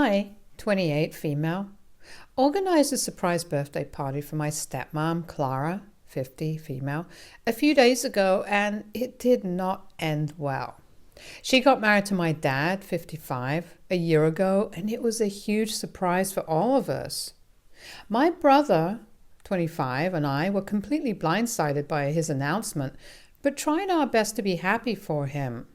I, 28, female, organized a surprise birthday party for my stepmom, Clara, 50, female, a few days ago, and it did not end well. She got married to my dad, 55, a year ago, and it was a huge surprise for all of us. My brother, 25, and I were completely blindsided by his announcement, but tried our best to be happy for him.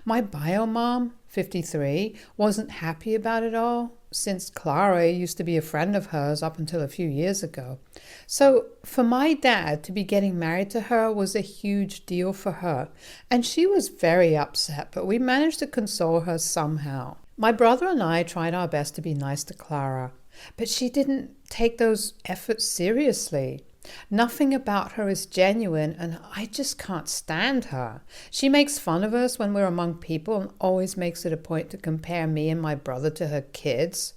My bio mom, 53, wasn't happy about it all, since Clara used to be a friend of hers up until a few years ago. So for my dad to be getting married to her was a huge deal for her, and she was very upset, but we managed to console her somehow. My brother and I tried our best to be nice to Clara, but she didn't take those efforts seriously. Nothing about her is genuine, and I just can't stand her. She makes fun of us when we're among people and always makes it a point to compare me and my brother to her kids.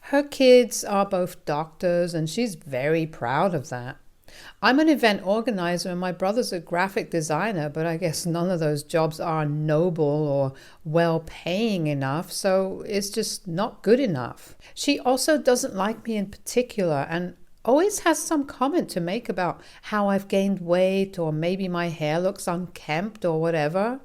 Her kids are both doctors, and she's very proud of that. I'm an event organizer and my brother's a graphic designer, but I guess none of those jobs are noble or well-paying enough, so it's just not good enough. She also doesn't like me in particular and always has some comment to make about how I've gained weight or maybe my hair looks unkempt or whatever.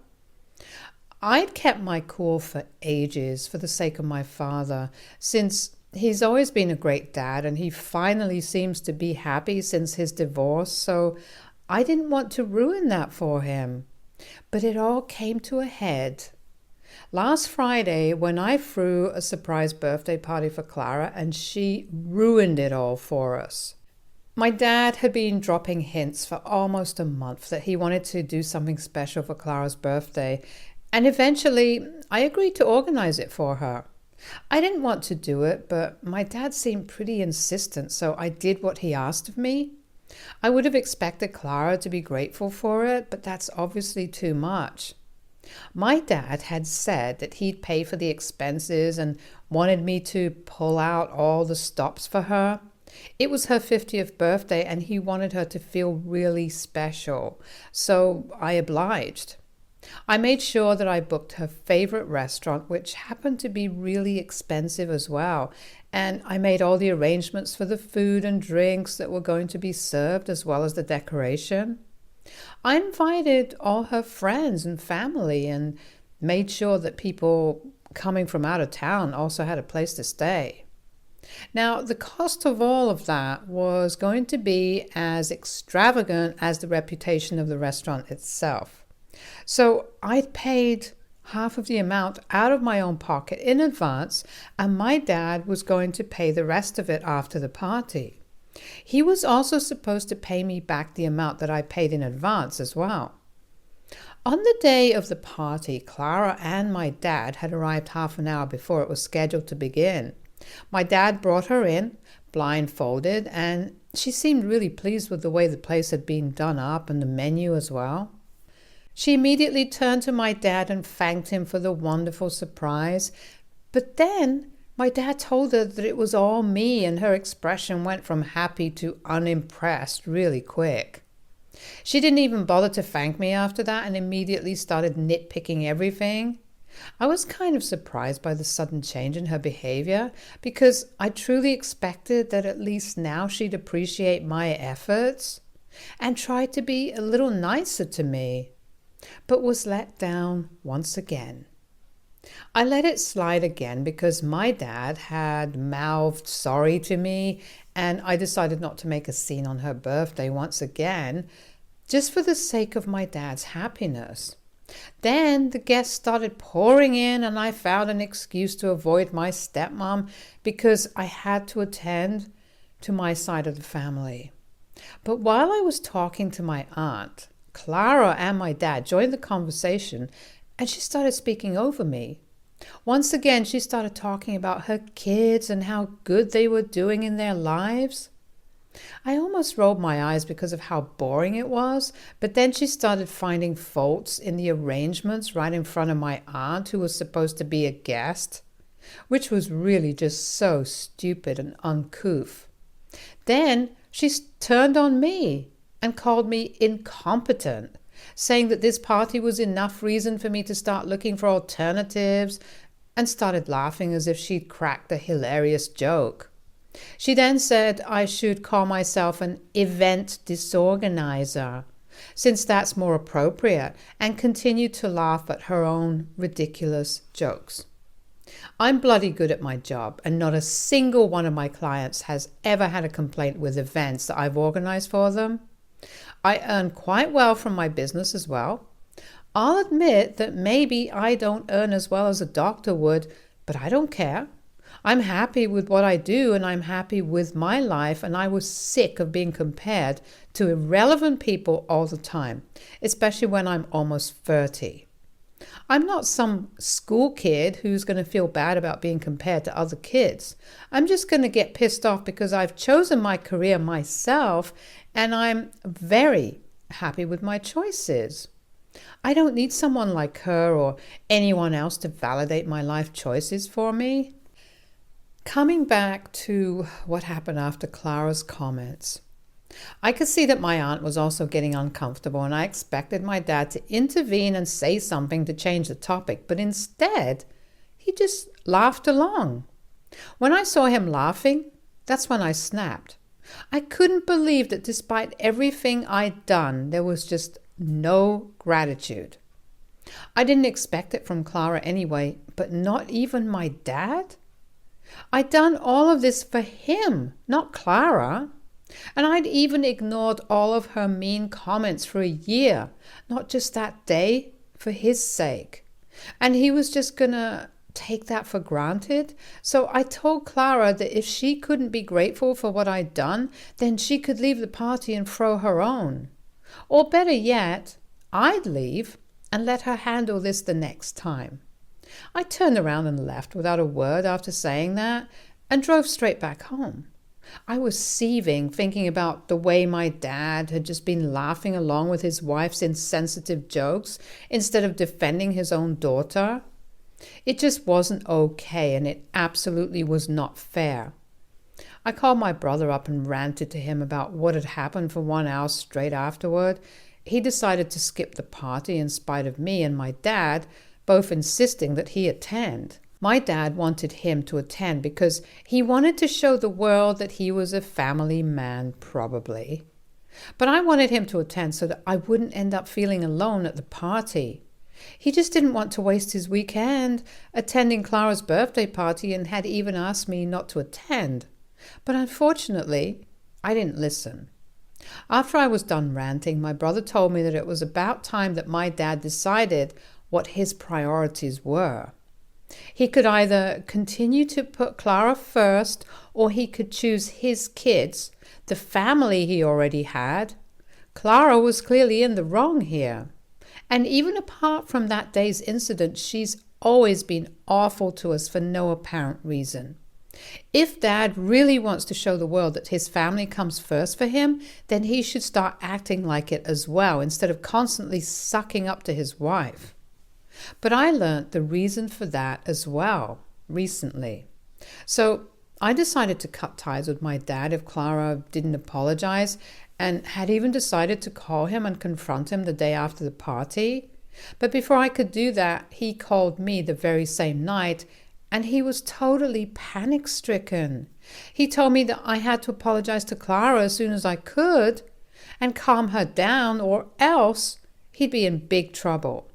I'd kept my cool for ages for the sake of my father, since he's always been a great dad and he finally seems to be happy since his divorce, so I didn't want to ruin that for him. But it all came to a head last Friday when I threw a surprise birthday party for Clara and she ruined it all for us. My dad had been dropping hints for almost a month that he wanted to do something special for Clara's birthday, and eventually I agreed to organize it for her. I didn't want to do it, but my dad seemed pretty insistent, so I did what he asked of me. I would have expected Clara to be grateful for it, but that's obviously too much. My dad had said that he'd pay for the expenses and wanted me to pull out all the stops for her. It was her 50th birthday and he wanted her to feel really special, so I obliged. I made sure that I booked her favorite restaurant, which happened to be really expensive as well, and I made all the arrangements for the food and drinks that were going to be served as well as the decoration. I invited all her friends and family and made sure that people coming from out of town also had a place to stay. Now, the cost of all of that was going to be as extravagant as the reputation of the restaurant itself. So I'd paid half of the amount out of my own pocket in advance, and my dad was going to pay the rest of it after the party. He was also supposed to pay me back the amount that I paid in advance as well. On the day of the party, Clara and my dad had arrived half an hour before it was scheduled to begin. My dad brought her in, blindfolded, and she seemed really pleased with the way the place had been done up and the menu as well. She immediately turned to my dad and thanked him for the wonderful surprise, but then my dad told her that it was all me, and her expression went from happy to unimpressed really quick. She didn't even bother to thank me after that and immediately started nitpicking everything. I was kind of surprised by the sudden change in her behavior because I truly expected that at least now she'd appreciate my efforts and try to be a little nicer to me, but was let down once again. I let it slide again because my dad had mouthed sorry to me, and I decided not to make a scene on her birthday once again, just for the sake of my dad's happiness. Then the guests started pouring in, and I found an excuse to avoid my stepmom because I had to attend to my side of the family. But while I was talking to my aunt, Clara and my dad joined the conversation, and she started speaking over me. Once again, she started talking about her kids and how good they were doing in their lives. I almost rolled my eyes because of how boring it was, but then she started finding faults in the arrangements right in front of my aunt, who was supposed to be a guest, which was really just so stupid and uncouth. Then she turned on me and called me incompetent, saying that this party was enough reason for me to start looking for alternatives, and started laughing as if she'd cracked a hilarious joke. She then said I should call myself an event disorganizer, since that's more appropriate, and continued to laugh at her own ridiculous jokes. I'm bloody good at my job, and not a single one of my clients has ever had a complaint with events that I've organized for them. I earn quite well from my business as well. I'll admit that maybe I don't earn as well as a doctor would, but I don't care. I'm happy with what I do, and I'm happy with my life, and I was sick of being compared to irrelevant people all the time, especially when I'm almost 30. I'm not some school kid who's going to feel bad about being compared to other kids. I'm just going to get pissed off because I've chosen my career myself, and I'm very happy with my choices. I don't need someone like her or anyone else to validate my life choices for me. Coming back to what happened after Clara's comments, I could see that my aunt was also getting uncomfortable, and I expected my dad to intervene and say something to change the topic, but instead, he just laughed along. When I saw him laughing, that's when I snapped. I couldn't believe that despite everything I'd done, there was just no gratitude. I didn't expect it from Clara anyway, but not even my dad? I'd done all of this for him, not Clara. And I'd even ignored all of her mean comments for a year, not just that day, for his sake. And he was just gonna take that for granted. So I told Clara that if she couldn't be grateful for what I'd done, then she could leave the party and throw her own. Or better yet, I'd leave and let her handle this the next time. I turned around and left without a word after saying that, and drove straight back home. I was seething, thinking about the way my dad had just been laughing along with his wife's insensitive jokes instead of defending his own daughter. It just wasn't okay, and it absolutely was not fair. I called my brother up and ranted to him about what had happened for 1 hour straight afterward. He decided to skip the party in spite of me and my dad, both insisting that he attend. My dad wanted him to attend because he wanted to show the world that he was a family man, probably. But I wanted him to attend so that I wouldn't end up feeling alone at the party. He just didn't want to waste his weekend attending Clara's birthday party and had even asked me not to attend. But unfortunately, I didn't listen. After I was done ranting, my brother told me that it was about time that my dad decided what his priorities were. He could either continue to put Clara first, or he could choose his kids, the family he already had. Clara was clearly in the wrong here. And even apart from that day's incident, she's always been awful to us for no apparent reason. If Dad really wants to show the world that his family comes first for him, then he should start acting like it as well, instead of constantly sucking up to his wife. But I learnt the reason for that as well recently. So I decided to cut ties with my dad if Clara didn't apologize, and had even decided to call him and confront him the day after the party. But before I could do that, he called me the very same night, and he was totally panic-stricken. He told me that I had to apologize to Clara as soon as I could and calm her down, or else he'd be in big trouble.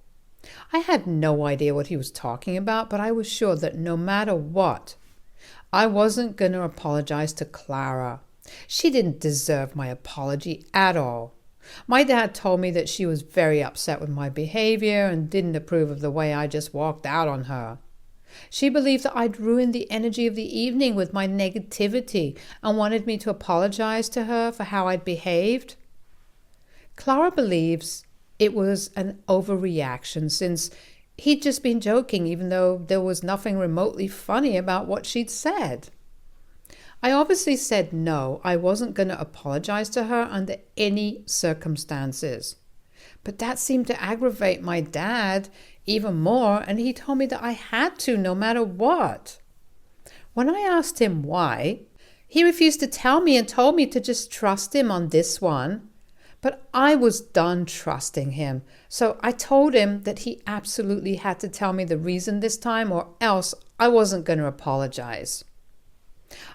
I had no idea what he was talking about, but I was sure that no matter what, I wasn't going to apologize to Clara. She didn't deserve my apology at all. My dad told me that she was very upset with my behavior and didn't approve of the way I just walked out on her. She believed that I'd ruined the energy of the evening with my negativity and wanted me to apologize to her for how I'd behaved. Clara believes it was an overreaction since he'd just been joking, even though there was nothing remotely funny about what she'd said. I obviously said no, I wasn't going to apologize to her under any circumstances. But that seemed to aggravate my dad even more, and he told me that I had to no matter what. When I asked him why, he refused to tell me and told me to just trust him on this one. But I was done trusting him, so I told him that he absolutely had to tell me the reason this time, or else I wasn't going to apologize.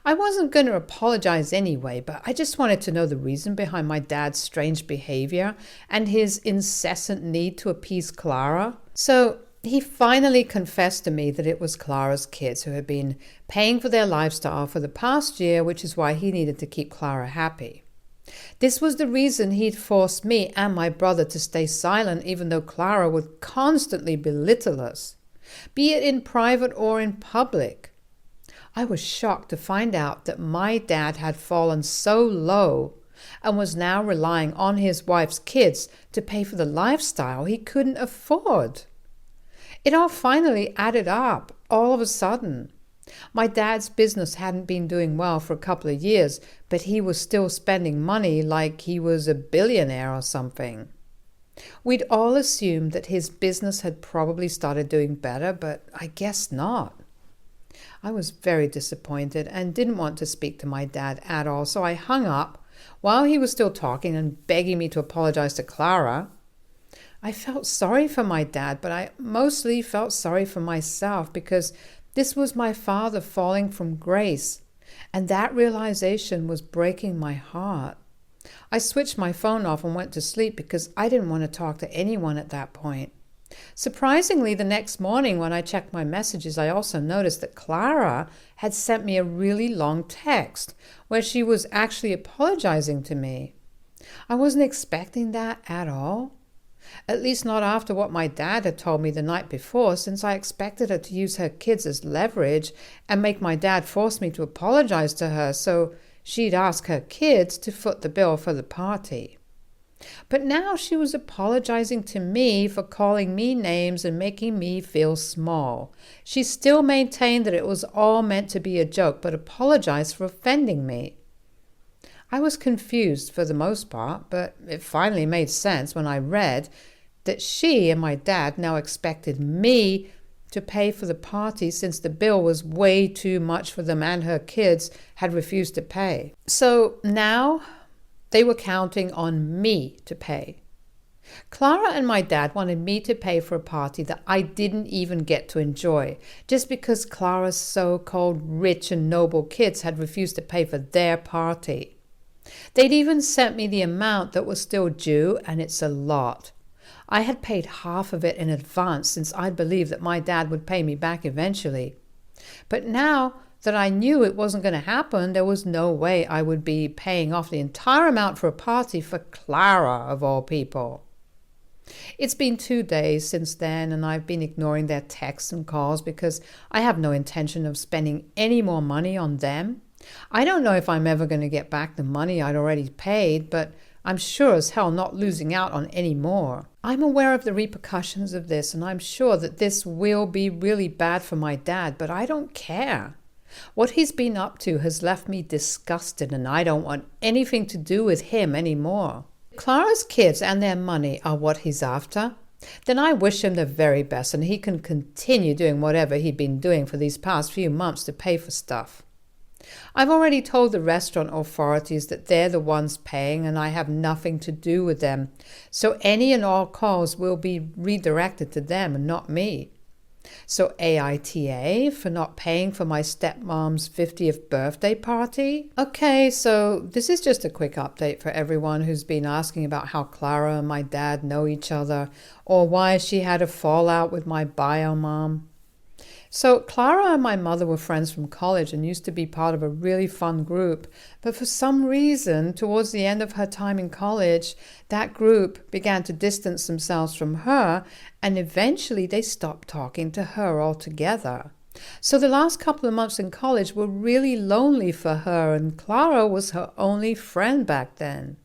I wasn't going to apologize anyway, but I just wanted to know the reason behind my dad's strange behavior and his incessant need to appease Clara. So he finally confessed to me that it was Clara's kids who had been paying for their lifestyle for the past year, which is why he needed to keep Clara happy. This was the reason he'd forced me and my brother to stay silent, even though Clara would constantly belittle us, be it in private or in public. I was shocked to find out that my dad had fallen so low and was now relying on his wife's kids to pay for the lifestyle he couldn't afford. It all finally added up all of a sudden. My dad's business hadn't been doing well for a couple of years, but he was still spending money like he was a billionaire or something. We'd all assumed that his business had probably started doing better, but I guess not. I was very disappointed and didn't want to speak to my dad at all, so I hung up while he was still talking and begging me to apologize to Clara. I felt sorry for my dad, but I mostly felt sorry for myself because this was my father falling from grace, and that realization was breaking my heart. I switched my phone off and went to sleep because I didn't want to talk to anyone at that point. Surprisingly, the next morning when I checked my messages, I also noticed that Clara had sent me a really long text where she was actually apologizing to me. I wasn't expecting that at all. At least not after what my dad had told me the night before, since I expected her to use her kids as leverage and make my dad force me to apologize to her so she'd ask her kids to foot the bill for the party. But now she was apologizing to me for calling me names and making me feel small. She still maintained that it was all meant to be a joke, but apologized for offending me. I was confused for the most part, but it finally made sense when I read that she and my dad now expected me to pay for the party since the bill was way too much for them and her kids had refused to pay. So now they were counting on me to pay. Clara and my dad wanted me to pay for a party that I didn't even get to enjoy, just because Clara's so-called rich and noble kids had refused to pay for their party. They'd even sent me the amount that was still due, and it's a lot. I had paid half of it in advance since I believed that my dad would pay me back eventually. But now that I knew it wasn't going to happen, there was no way I would be paying off the entire amount for a party for Clara, of all people. It's been 2 days since then, and I've been ignoring their texts and calls because I have no intention of spending any more money on them. I don't know if I'm ever going to get back the money I'd already paid, but I'm sure as hell not losing out on any more. I'm aware of the repercussions of this, and I'm sure that this will be really bad for my dad, but I don't care. What he's been up to has left me disgusted, and I don't want anything to do with him anymore. If Clara's kids and their money are what he's after, then I wish him the very best, and he can continue doing whatever he'd been doing for these past few months to pay for stuff. I've already told the restaurant authorities that they're the ones paying and I have nothing to do with them, so any and all calls will be redirected to them and not me. So AITA for not paying for my stepmom's 50th birthday party? Okay, so this is just a quick update for everyone who's been asking about how Clara and my dad know each other or why she had a fallout with my bio mom. So Clara and my mother were friends from college and used to be part of a really fun group. But for some reason, towards the end of her time in college, that group began to distance themselves from her, and eventually they stopped talking to her altogether. So the last couple of months in college were really lonely for her, and Clara was her only friend back then.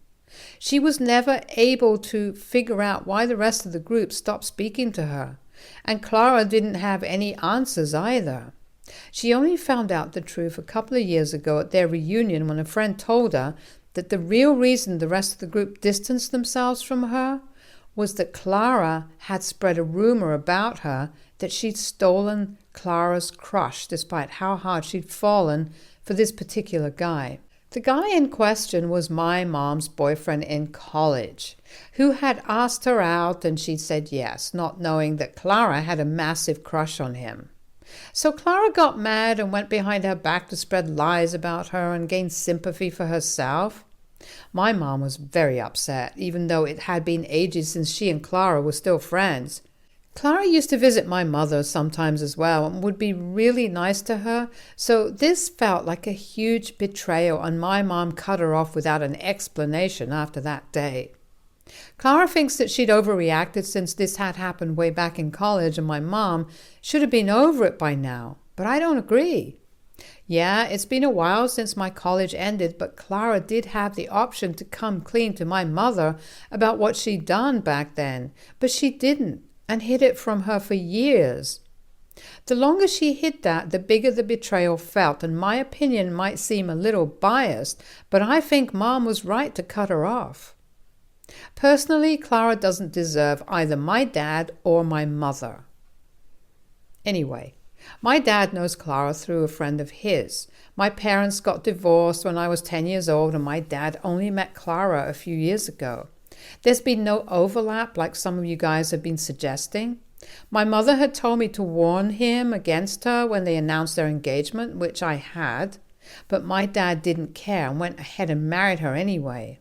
She was never able to figure out why the rest of the group stopped speaking to her. And Clara didn't have any answers either. She only found out the truth a couple of years ago at their reunion when a friend told her that the real reason the rest of the group distanced themselves from her was that Clara had spread a rumor about her that she'd stolen Clara's crush despite how hard she'd fallen for this particular guy. The guy in question was my mom's boyfriend in college, who had asked her out and she said yes, not knowing that Clara had a massive crush on him. So Clara got mad and went behind her back to spread lies about her and gain sympathy for herself. My mom was very upset, even though it had been ages since she and Clara were still friends. Clara used to visit my mother sometimes as well and would be really nice to her, so this felt like a huge betrayal, and my mom cut her off without an explanation after that day. Clara thinks that she'd overreacted since this had happened way back in college and my mom should have been over it by now, but I don't agree. Yeah, it's been a while since my college ended, but Clara did have the option to come clean to my mother about what she'd done back then, but she didn't and hid it from her for years. The longer she hid that, the bigger the betrayal felt, and my opinion might seem a little biased, but I think Mom was right to cut her off. Personally, Clara doesn't deserve either my dad or my mother. Anyway, my dad knows Clara through a friend of his. My parents got divorced when I was 10 years old, and my dad only met Clara a few years ago. There's been no overlap like some of you guys have been suggesting. My mother had told me to warn him against her when they announced their engagement, which I had, but my dad didn't care and went ahead and married her anyway.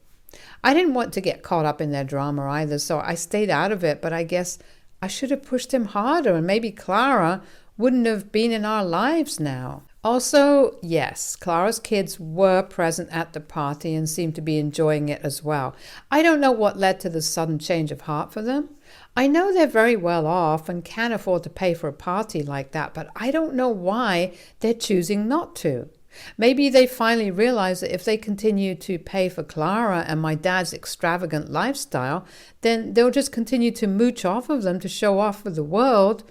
I didn't want to get caught up in their drama either, so I stayed out of it, but I guess I should have pushed him harder and maybe Clara wouldn't have been in our lives now. Also, yes, Clara's kids were present at the party and seemed to be enjoying it as well. I don't know what led to the sudden change of heart for them. I know they're very well off and can afford to pay for a party like that, but I don't know why they're choosing not to. Maybe they finally realize that if they continue to pay for Clara and my dad's extravagant lifestyle, then they'll just continue to mooch off of them to show off for the world,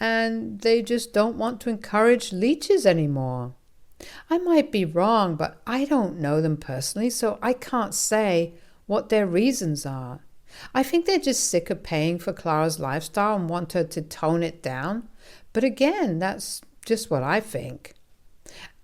and they just don't want to encourage leeches anymore. I might be wrong, but I don't know them personally, so I can't say what their reasons are. I think they're just sick of paying for Clara's lifestyle and want her to tone it down. But again, that's just what I think.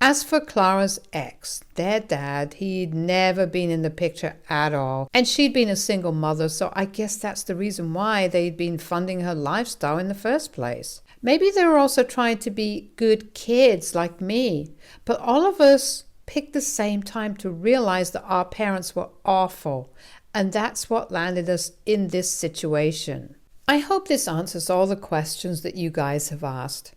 As for Clara's ex, their dad, he'd never been in the picture at all. And she'd been a single mother, so I guess that's the reason why they'd been funding her lifestyle in the first place. Maybe they were also trying to be good kids like me. But all of us picked the same time to realize that our parents were awful. And that's what landed us in this situation. I hope this answers all the questions that you guys have asked.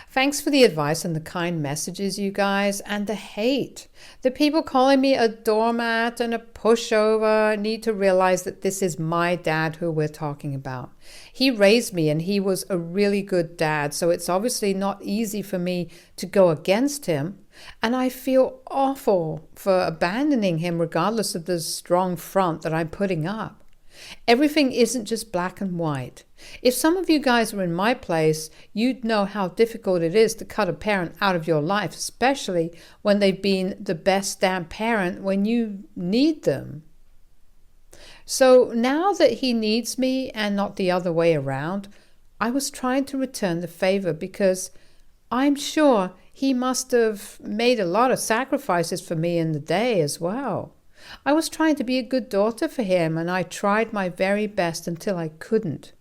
Thanks for the advice and the kind messages, you guys, and the hate. The people calling me a doormat and a pushover need to realize that this is my dad who we're talking about. He raised me and he was a really good dad, so it's obviously not easy for me to go against him. And I feel awful for abandoning him regardless of the strong front that I'm putting up. Everything isn't just black and white. If some of you guys were in my place, you'd know how difficult it is to cut a parent out of your life, especially when they've been the best damn parent when you need them. So now that he needs me and not the other way around, I was trying to return the favor because I'm sure he must have made a lot of sacrifices for me in the day as well. I was trying to be a good daughter for him, and I tried my very best until I couldn't.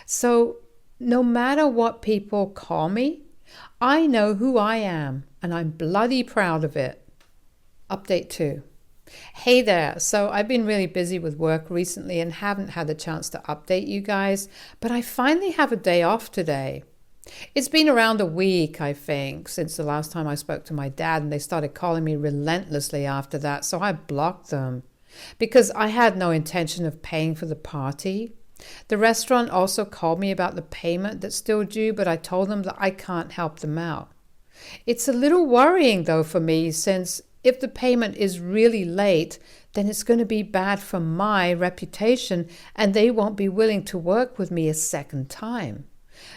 So no matter what people call me, I know who I am, and I'm bloody proud of it. Update 2. Hey there. So I've been really busy with work recently and haven't had a chance to update you guys, but I finally have a day off today. It's been around a week, I think, since the last time I spoke to my dad, and they started calling me relentlessly after that, so I blocked them because I had no intention of paying for the party. The restaurant also called me about the payment that's still due, but I told them that I can't help them out. It's a little worrying, though, for me, since if the payment is really late, then it's going to be bad for my reputation, and they won't be willing to work with me a second time.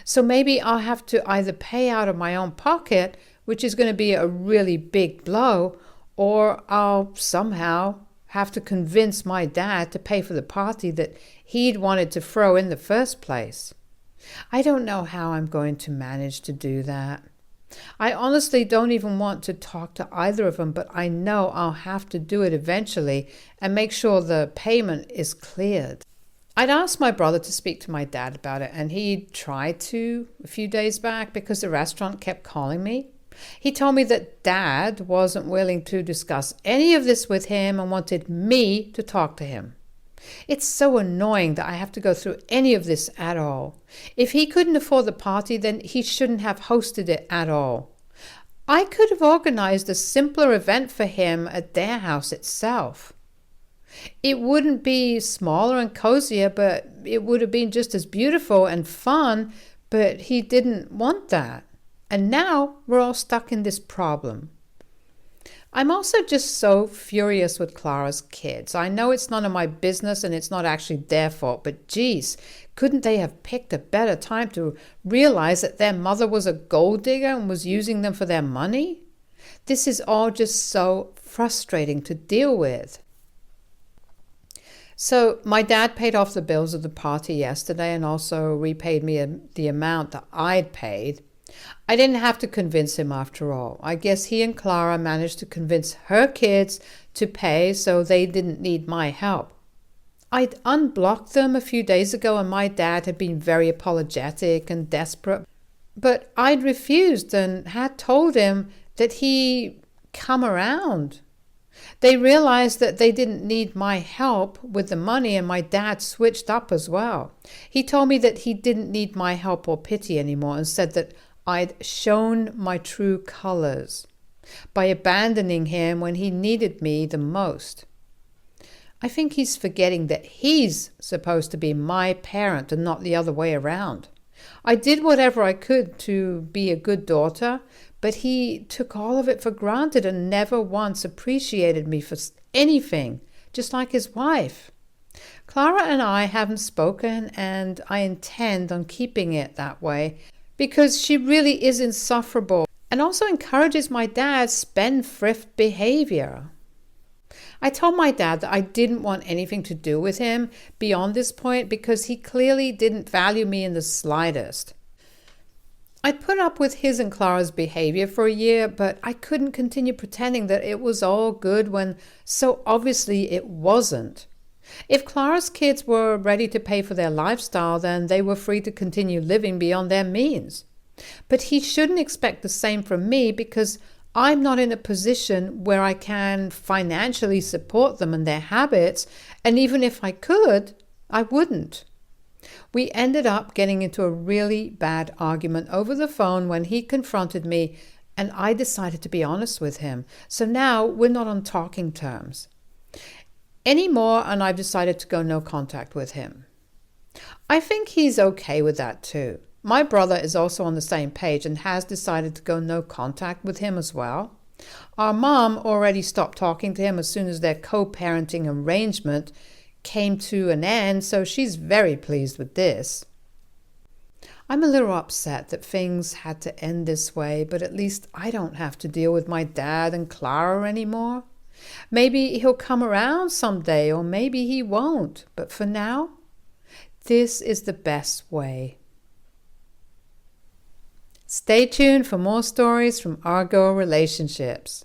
So maybe I'll have to either pay out of my own pocket, which is going to be a really big blow, or I'll somehow have to convince my dad to pay for the party that he'd wanted to throw in the first place. I don't know how I'm going to manage to do that. I honestly don't even want to talk to either of them, but I know I'll have to do it eventually and make sure the payment is cleared. I'd asked my brother to speak to my dad about it, and he tried to a few days back because the restaurant kept calling me. He told me that Dad wasn't willing to discuss any of this with him and wanted me to talk to him. It's so annoying that I have to go through any of this at all. If he couldn't afford the party, then he shouldn't have hosted it at all. I could have organized a simpler event for him at their house itself. It wouldn't be smaller and cozier, but it would have been just as beautiful and fun, but he didn't want that. And now we're all stuck in this problem. I'm also just so furious with Clara's kids. I know it's none of my business and it's not actually their fault, but geez, couldn't they have picked a better time to realize that their mother was a gold digger and was using them for their money? This is all just so frustrating to deal with. So my dad paid off the bills of the party yesterday and also repaid me the amount that I'd paid. I didn't have to convince him after all. I guess he and Clara managed to convince her kids to pay so they didn't need my help. I'd unblocked them a few days ago and my dad had been very apologetic and desperate. But I'd refused and had told him that he'd come around. They realized that they didn't need my help with the money, and my dad switched up as well. He told me that he didn't need my help or pity anymore and said that I'd shown my true colors by abandoning him when he needed me the most. I think he's forgetting that he's supposed to be my parent and not the other way around. I did whatever I could to be a good daughter, but he took all of it for granted and never once appreciated me for anything, just like his wife. Clara and I haven't spoken, and I intend on keeping it that way because she really is insufferable and also encourages my dad's spendthrift behavior. I told my dad that I didn't want anything to do with him beyond this point because he clearly didn't value me in the slightest. I'd put up with his and Clara's behavior for a year, but I couldn't continue pretending that it was all good when so obviously it wasn't. If Clara's kids were ready to pay for their lifestyle, then they were free to continue living beyond their means. But he shouldn't expect the same from me because I'm not in a position where I can financially support them and their habits, and even if I could, I wouldn't. We ended up getting into a really bad argument over the phone when he confronted me, and I decided to be honest with him. So now we're not on talking terms anymore, and I've decided to go no contact with him. I think he's okay with that too. My brother is also on the same page and has decided to go no contact with him as well. Our mom already stopped talking to him as soon as their co-parenting arrangement came to an end, so she's very pleased with this. I'm a little upset that things had to end this way, but at least I don't have to deal with my dad and Clara anymore. Maybe he'll come around someday, or maybe he won't, but for now, this is the best way. Stay tuned for more stories from our girl relationships.